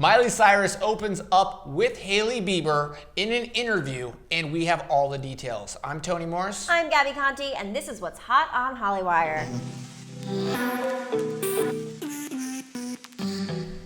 Miley Cyrus opens up with Hailey Bieber in an interview, and we have all the details. I'm Tony Morris. I'm Gabby Conti, and this is what's hot on Hollywire.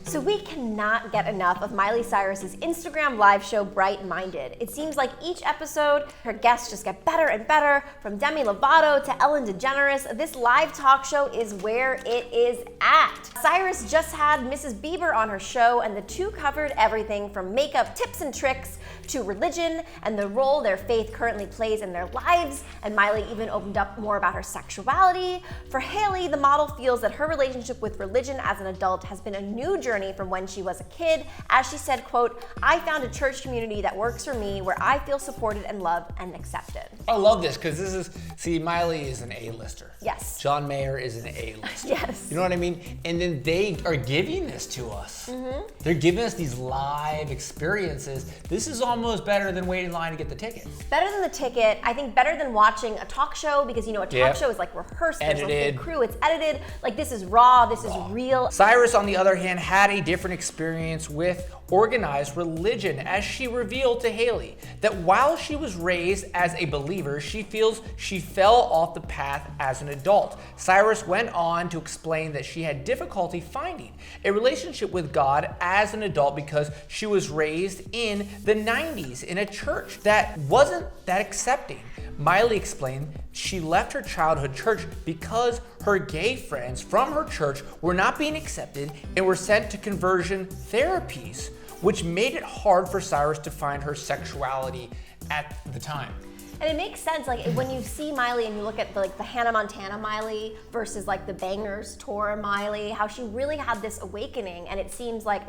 So we cannot get enough of Miley Cyrus's Instagram live show, Bright Minded. It seems like each episode, her guests just get better and better. From Demi Lovato to Ellen DeGeneres, this live talk show is where it is at. Cyrus just had Mrs. Bieber on her show, and the two covered everything from makeup tips and tricks to religion and the role their faith currently plays in their lives. And Miley even opened up more about her sexuality. For Hailey, the model feels that her relationship with religion as an adult has been a new journey from when she was a kid. As she said, quote, "I found a church community that works for me, where I feel supported and loved and accepted." I love this because Miley is an A-lister. Yes. John Mayer is an A-lister. Yes. You know what I mean? And then they are giving this to us. Mm-hmm. They're giving us these live experiences. This is almost better than waiting in line to get the ticket. Better than the ticket. I think better than watching a talk show, because a talk show is like rehearsed, there's a whole crew, it's edited. Like, this is raw, this is real. Cyrus, on the other hand, had a different experience with organized religion, as she revealed to Hailey that while she was raised as a believer, she feels she fell off the path as an adult. Cyrus went on to explain that she had difficulty finding a relationship with God as an adult because she was raised in the 90s in a church that wasn't that accepting. Miley explained she left her childhood church because her gay friends from her church were not being accepted and were sent to conversion therapies, which made it hard for Cyrus to find her sexuality at the time. And it makes sense, like when you see Miley and you look at the Hannah Montana Miley versus like the Bangers tour Miley, how she really had this awakening, and it sounds like,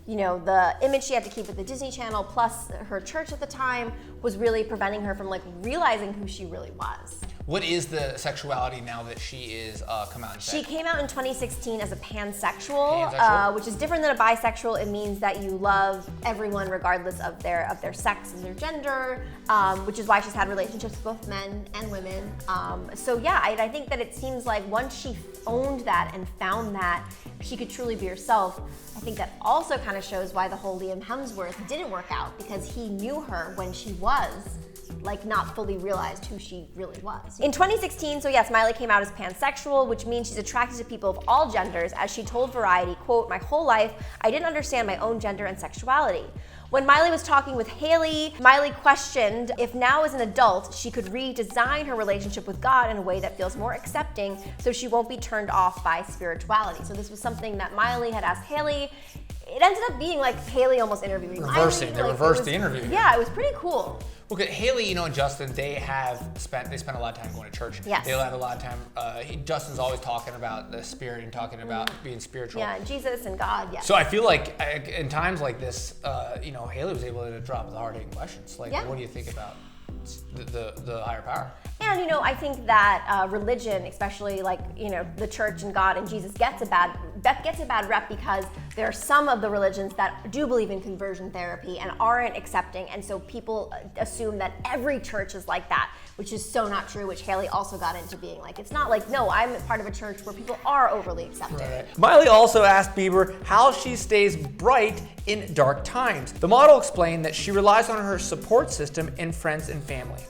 the image she had to keep with the Disney Channel plus her church at the time was really preventing her from like realizing who she really was. What is the sexuality now that she is come out and said? She came out in 2016 as a pansexual, which is different than a bisexual. It means that you love everyone regardless of their sex and their gender, which is why she's had relationships with both men and women. I think that it seems like once she owned that and found that she could truly be herself, I think that also kind of shows why the whole Liam Hemsworth didn't work out, because he knew her when she was not fully realized who she really was. In 2016, Miley came out as pansexual, which means she's attracted to people of all genders. As she told Variety, quote, "My whole life, I didn't understand my own gender and sexuality." When Miley was talking with Hailey, Miley questioned if now as an adult, she could redesign her relationship with God in a way that feels more accepting so she won't be turned off by spirituality. So this was something that Miley had asked Hailey. It ended up being like Hailey almost interviewing Miley. They reversed the interview. Yeah, it was pretty cool. Look at Hailey, and Justin, they spent a lot of time going to church. Yes. They had a lot of time, Justin's always talking about the spirit and talking about being spiritual. Yeah, and Jesus and God, yeah. So I feel like in times like this, Hailey was able to drop the hard-hitting questions. Like, what do you think about the higher power? And I think that religion, especially the church and God and Jesus, gets a bad rep because there are some of the religions that do believe in conversion therapy and aren't accepting, and so people assume that every church is like that, which is so not true, which Hailey also got into being like, it's not like, no, I'm part of a church where people are overly accepting. Right. Miley also asked Bieber how she stays bright in dark times. The model explained that she relies on her support system in friends and family.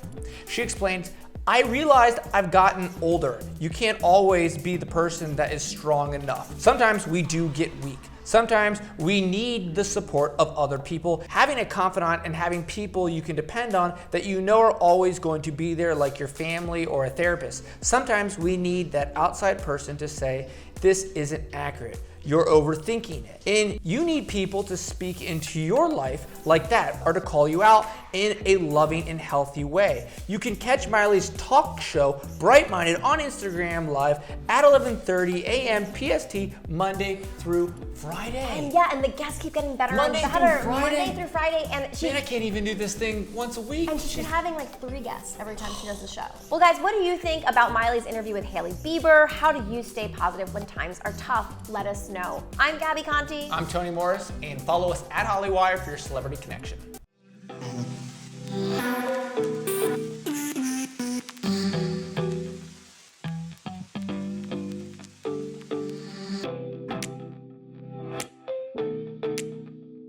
She explained, "I realized I've gotten older. You can't always be the person that is strong enough. Sometimes we do get weak. Sometimes we need the support of other people. Having a confidant and having people you can depend on that are always going to be there, like your family or a therapist. Sometimes we need that outside person to say, this isn't accurate. You're overthinking it." And you need people to speak into your life like that, or to call you out in a loving and healthy way. You can catch Miley's talk show, Bright Minded, on Instagram Live at 11:30 a.m. PST, Monday through Friday. And the guests keep getting better Monday and better. through Friday. Monday through Friday. And I can't even do this thing once a week. And she's having 3 guests every time she does the show. Well, guys, what do you think about Miley's interview with Hailey Bieber? How do you stay positive when times are tough? Let us know. I'm Gabby Conti. I'm Tony Morris, and follow us at Hollywire for your celebrity connection.